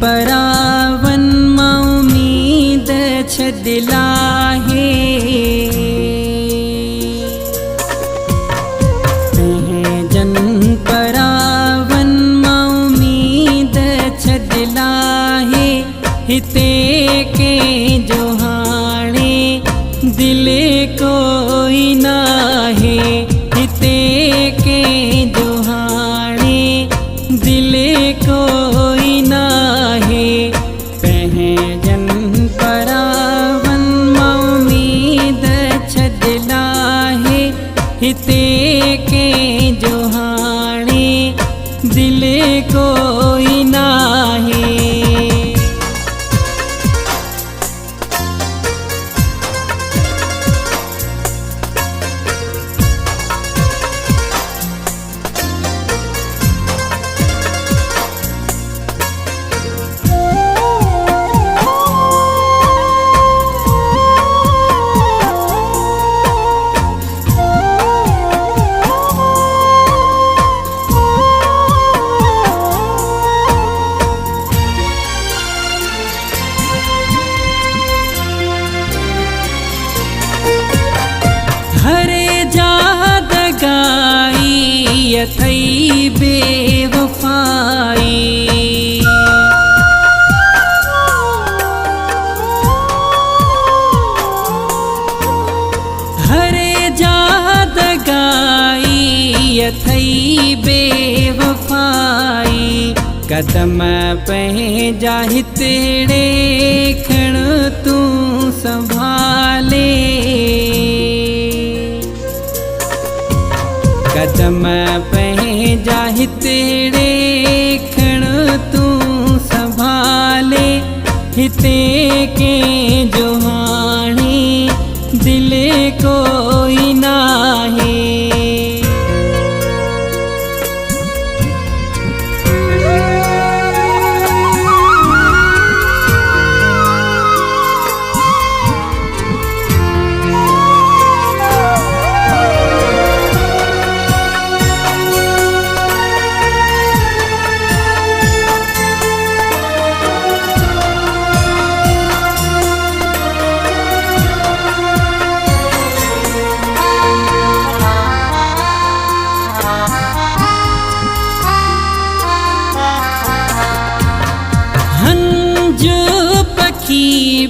परावन उम्मीद छदिलाहे जन परावन उम्मीद छदिलाहे हिते के जोहाणे दिल कोई नाहे हिते के जोहाणे दिल कोई नाहे पहजन परावन उम्मीद छदिलाहे हिते के जोहाणे दिल कोई नाहे। यथई बेवफाई हरे जाद गाई यथई बेवफाई कदम पंहिंजा हितेड़े खण तू संभाले कदम पंहिंजा हितेड़े खण तू संभाले हिते के जोहाणे दिल कोई नाहे।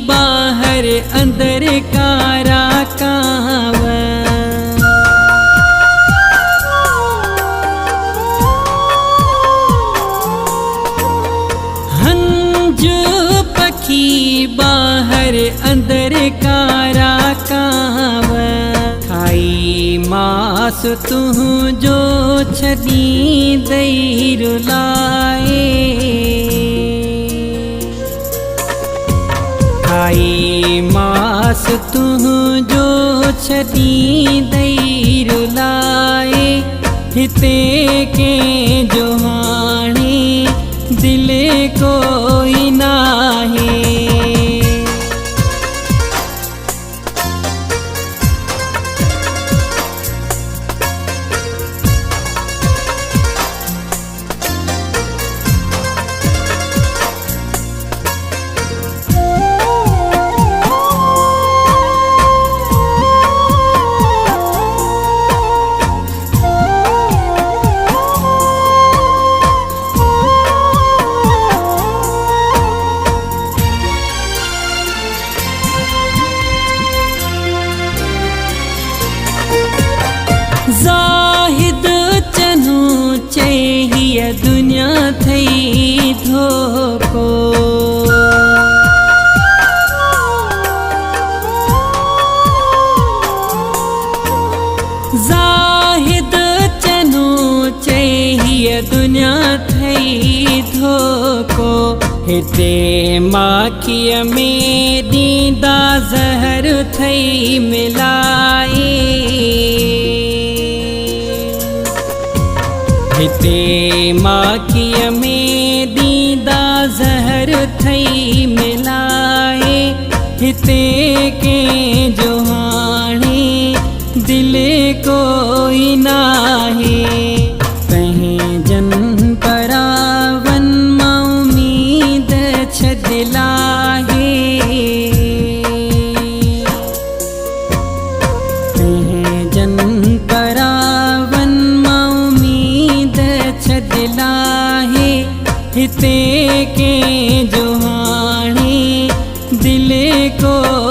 बाहर अंदर कारा काव हंज पखी बाहर अंदर कारा काव खाई मास तू जो छदी दई रुलाए खाई मास तू जो छदी दई रुलाए हिते के जोहाणे दिल कोई नाहे। जाहिद चनू चाहिए दुनिया थई धोको जाहिद चनू चाहिए दुनिया थई धोको हिते माखिय में दीदा जहर थई मिलाए हिते माखिय में दीदा जहर थई मिलाए हिते के जोहाणे दिल कोई नाहे। पंहिंजन परावन उम्मीद के जो हाणे दिल को